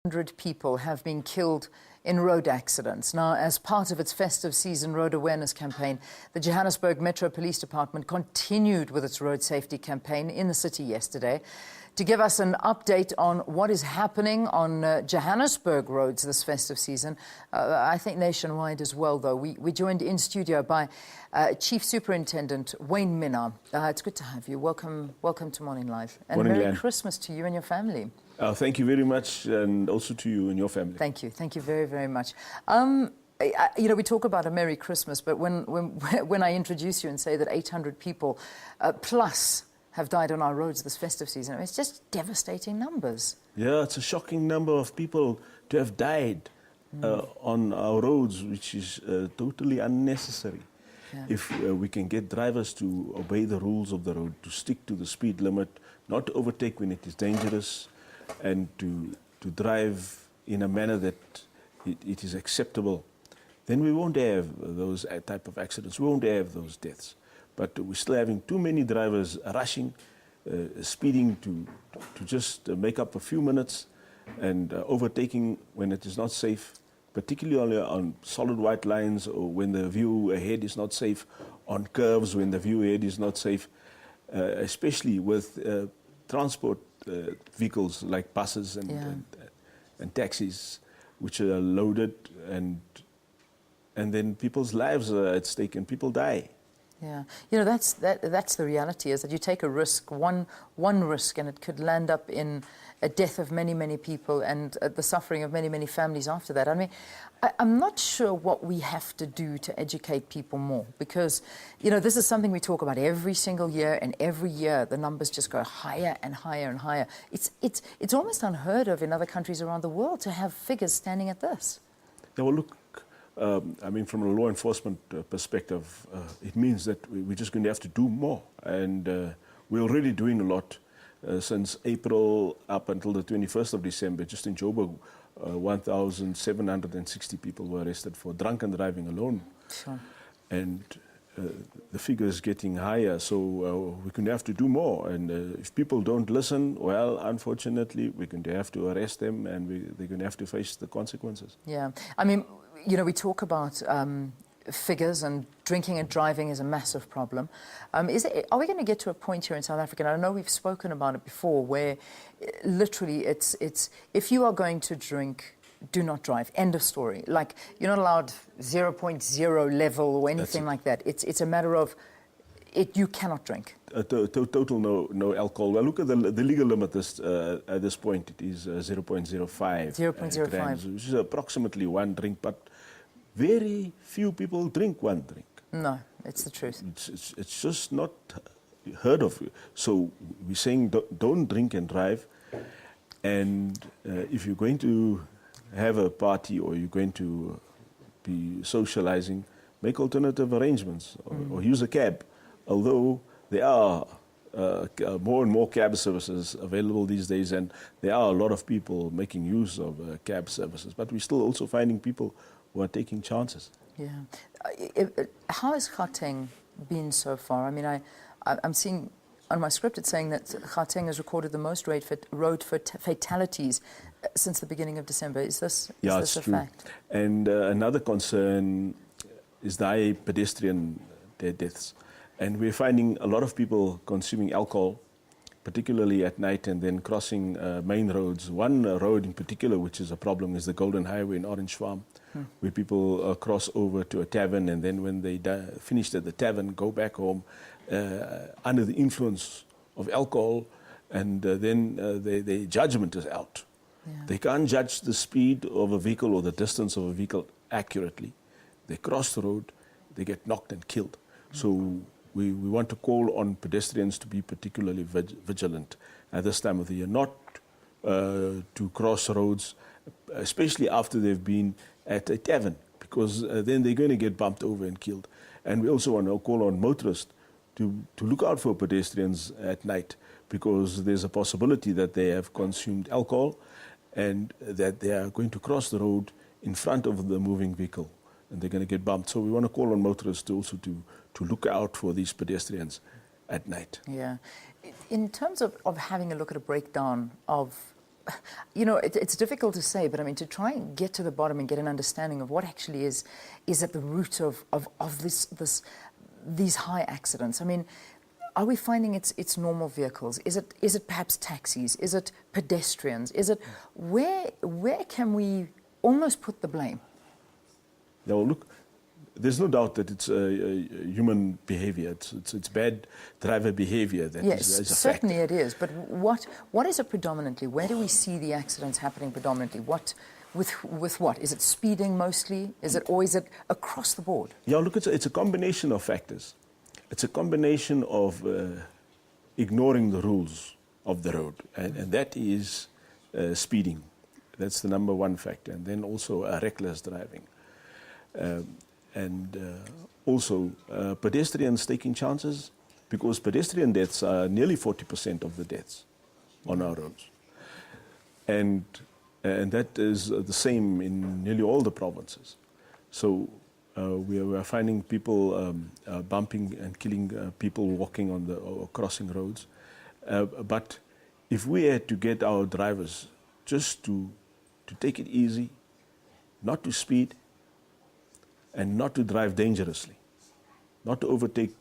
100 people have been killed in road accidents. Now, as part of its festive season road awareness campaign, the Johannesburg Metro Police Department continued with its road safety campaign in the city yesterday. To give us an update on what is happening on Johannesburg roads this festive season, I think nationwide as well, though, we joined in studio by Chief Superintendent Wayne Minnaar. It's good to have you. Welcome to Morning Live. And Morning, Merry Leanne. Christmas to you and your family. Thank you very much, and also to you and your family. Thank you. Thank you very, very much. You know, we talk about a Merry Christmas, but when I introduce you and say that 800 people plus have died on our roads this festive season, I mean, it's just devastating numbers. Yeah, it's a shocking number of people to have died on our roads, which is totally unnecessary. Yeah. If we can get drivers to obey the rules of the road, to stick to the speed limit, not to overtake when it is dangerous, and to drive in a manner that it is acceptable, then we won't have those type of accidents. We won't have those deaths. But we're still having too many drivers rushing, speeding to just make up a few minutes, and overtaking when it is not safe, particularly on solid white lines, or when the view ahead is not safe, on curves when the view ahead is not safe, especially with transport vehicles like buses and taxis, which are loaded, and then people's lives are at stake and people die. Yeah, you know, that's the reality, is that you take a risk, one risk, and it could land up in a death of many, many people and the suffering of many, many families after that. I mean, I'm not sure what we have to do to educate people more, because, you know, this is something we talk about every single year, and every year the numbers just go higher and higher and higher. It's almost unheard of in other countries around the world to have figures standing at this. Yeah, well, look, I mean, from a law enforcement perspective, it means that we're just going to have to do more. And we're already doing a lot. Since April up until the 21st of December, just in Joburg, 1,760 people were arrested for drunken driving alone. Sure. And the figure is getting higher, so we're going to have to do more. And if people don't listen, well, unfortunately, we're going to have to arrest them, and they're going to have to face the consequences. Yeah, I mean, you know, we talk about figures, and drinking and driving is a massive problem. Are we going to get to a point here in South Africa, and I know we've spoken about it before, where literally it's if you are going to drink, do not drive, end of story. Like, you're not allowed 0.0 level or anything like that. It's a matter of you cannot drink. Total no alcohol. Well, look at the legal limit at this point. It is 0.05 0.05 grams, which is approximately one drink, but very few people drink one drink. No, it's the truth. It's just not heard of. So we're saying don't drink and drive. And if you're going to have a party, or you're going to be socializing, make alternative arrangements, or use a cab. Although there are more and more cab services available these days, and there are a lot of people making use of cab services, but we're still also finding people who are taking chances. Yeah. How has Gauteng been so far? I mean, I'm seeing on my script it's saying that Gauteng has recorded the most road fatalities since the beginning of December. Is this a fact? And another concern is the high pedestrian deaths. And we're finding a lot of people consuming alcohol, particularly at night, and then crossing main roads. One road in particular, which is a problem, is the Golden Highway in Orange Farm, where people cross over to a tavern, and then when they finished at the tavern, go back home under the influence of alcohol, and then their judgment is out. Yeah. They can't judge the speed of a vehicle or the distance of a vehicle accurately. They cross the road, they get knocked and killed. So we want to call on pedestrians to be particularly vigilant at this time of the year, not to cross roads, especially after they've been at a tavern, because then they're going to get bumped over and killed. And we also want to call on motorists to look out for pedestrians at night, because there's a possibility that they have consumed alcohol and that they are going to cross the road in front of the moving vehicle, and they're going to get bumped. So we want to call on motorists to also to look out for these pedestrians at night. Yeah. In terms of having a look at a breakdown of you know, it's difficult to say, but I mean, to try and get to the bottom and get an understanding of what actually is at the root of these high accidents. I mean, are we finding it's normal vehicles? Is it perhaps taxis? Is it pedestrians? Is it where can we almost put the blame? Now, look, there's no doubt that it's human behavior. It's bad driver behavior that is a certainly factor. it is. But what is it predominantly? Where do we see the accidents happening predominantly? With what? Is it speeding mostly? Is it across the board? Yeah, look, it's a combination of factors. It's a combination of ignoring the rules of the road, and that is speeding. That's the number one factor, and then also reckless driving. And also pedestrians taking chances, because pedestrian deaths are nearly 40% of the deaths on our roads. And that is the same in nearly all the provinces. So we are finding people bumping and killing people walking on or crossing roads. But if we had to get our drivers just to take it easy, not to speed, and not to drive dangerously, not to overtake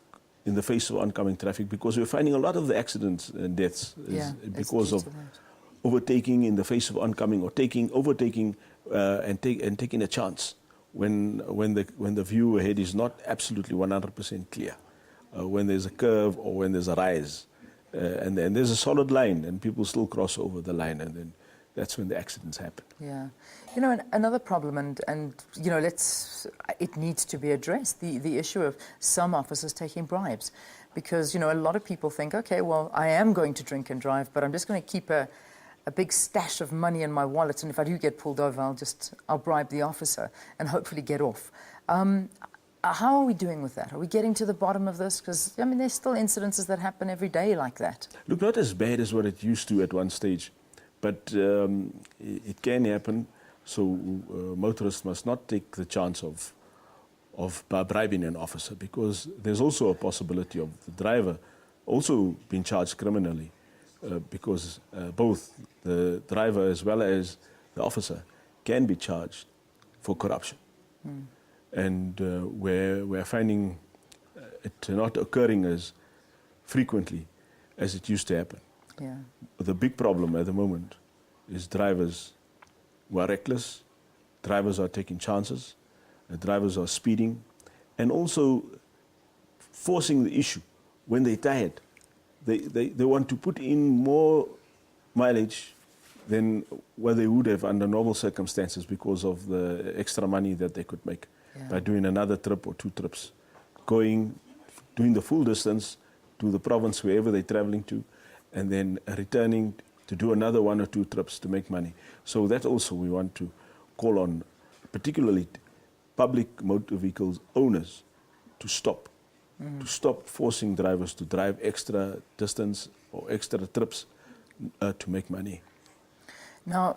in the face of oncoming traffic, because we're finding a lot of the accidents and deaths because of overtaking in the face of oncoming, or overtaking and taking a chance when the view ahead is not absolutely 100% clear, when there's a curve or when there's a rise, and there's a solid line and people still cross over the line, and then that's when the accidents happen. Yeah. You know, another problem, and you know, it needs to be addressed, the issue of some officers taking bribes. Because, you know, a lot of people think, okay, well, I am going to drink and drive, but I'm just going to keep a big stash of money in my wallet, and if I do get pulled over, I'll bribe the officer and hopefully get off. How are we doing with that? Are we getting to the bottom of this? Because, I mean, there's still incidences that happen every day like that. Look, not as bad as what it used to at one stage. But it can happen, so motorists must not take the chance of bribing an officer, because there's also a possibility of the driver also being charged criminally, because both the driver as well as the officer can be charged for corruption. And we're finding it not occurring as frequently as it used to happen. Yeah. The big problem at the moment is drivers who are reckless, drivers are taking chances, drivers are speeding, and also forcing the issue when they're tired. They want to put in more mileage than what they would have under normal circumstances because of the extra money that they could make by doing another trip or two trips, doing the full distance to the province wherever they're traveling to, and then returning to do another one or two trips to make money. So that also we want to call on, particularly public motor vehicles owners, to stop forcing drivers to drive extra distance or extra trips to make money. Now,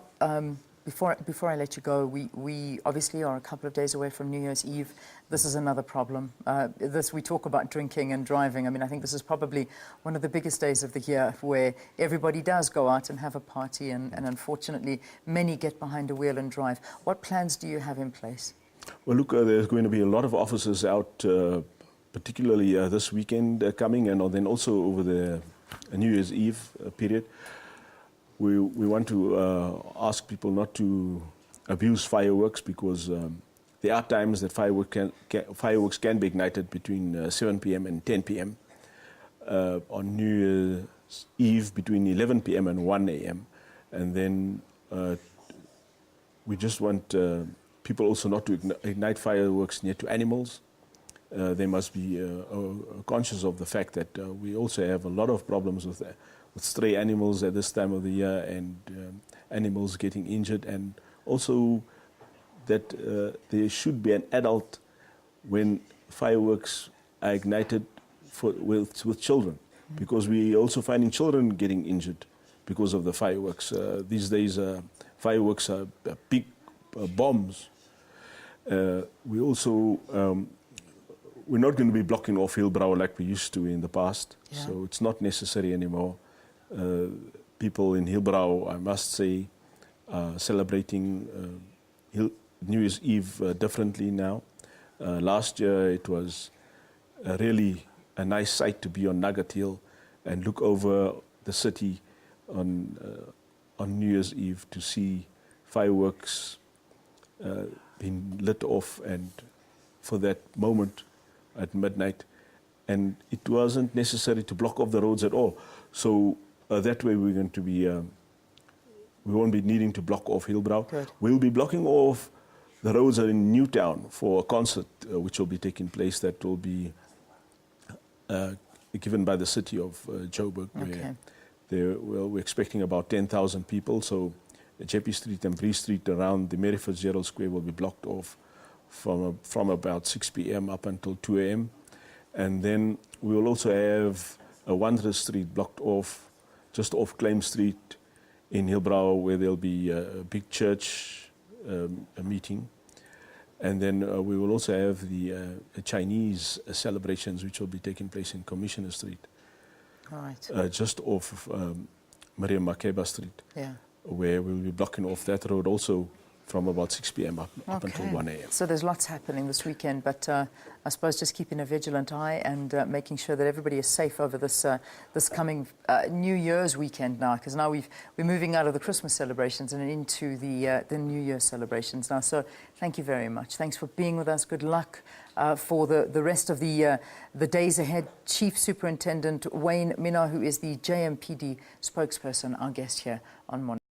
before I let you go, we obviously are a couple of days away from New Year's Eve. This is another problem. We talk about drinking and driving. I mean, I think this is probably one of the biggest days of the year where everybody does go out and have a party, and unfortunately, many get behind a wheel and drive. What plans do you have in place? Well, look, there's going to be a lot of officers out, particularly this weekend coming, and then also over the New Year's Eve period. We want to ask people not to abuse fireworks, because there are times that fireworks can be ignited between 7 p.m. and 10 p.m. On New Year's Eve between 11 p.m. and 1 a.m. And then we just want people also not to ignite fireworks near to animals. They must be conscious of the fact that we also have a lot of problems with stray animals at this time of the year, and animals getting injured, and also that there should be an adult when fireworks are ignited with children, because we also finding children getting injured because of the fireworks. These days, fireworks are big bombs. We also we're not going to be blocking off Hillbrow like we used to in the past, so it's not necessary anymore. People in Hillbrow, I must say, celebrating New Year's Eve differently now. Last year it was really a nice sight to be on Nugget Hill and look over the city on New Year's Eve to see fireworks being lit off, and for that moment at midnight. And it wasn't necessary to block off the roads at all. So that way we're going to be, we won't be needing to block off Hillbrow. Good. We'll be blocking off the roads in Newtown for a concert which will be taking place, that will be given by the city of Joburg. Okay. We're expecting about 10,000 people, so JP Street and Bree Street around the Mary Fitzgerald Square will be blocked off from about 6 p.m. up until 2 a.m. And then we will also have a Wanderers Street blocked off, just off Claim Street in Hillbrow, where there'll be a big church a meeting. And then we will also have the Chinese celebrations, which will be taking place in Commissioner Street. Right. Just off Miriam Makeba Street, Yeah. where we'll be blocking off that road also from about 6 p.m. up until 1 a.m. So there's lots happening this weekend, but I suppose just keeping a vigilant eye and making sure that everybody is safe over this this coming New Year's weekend now, because now we're moving out of the Christmas celebrations and into the New Year celebrations now. So thank you very much. Thanks for being with us. Good luck for the rest of the days ahead. Chief Superintendent Wayne Minnaar, who is the JMPD spokesperson, our guest here on Morning.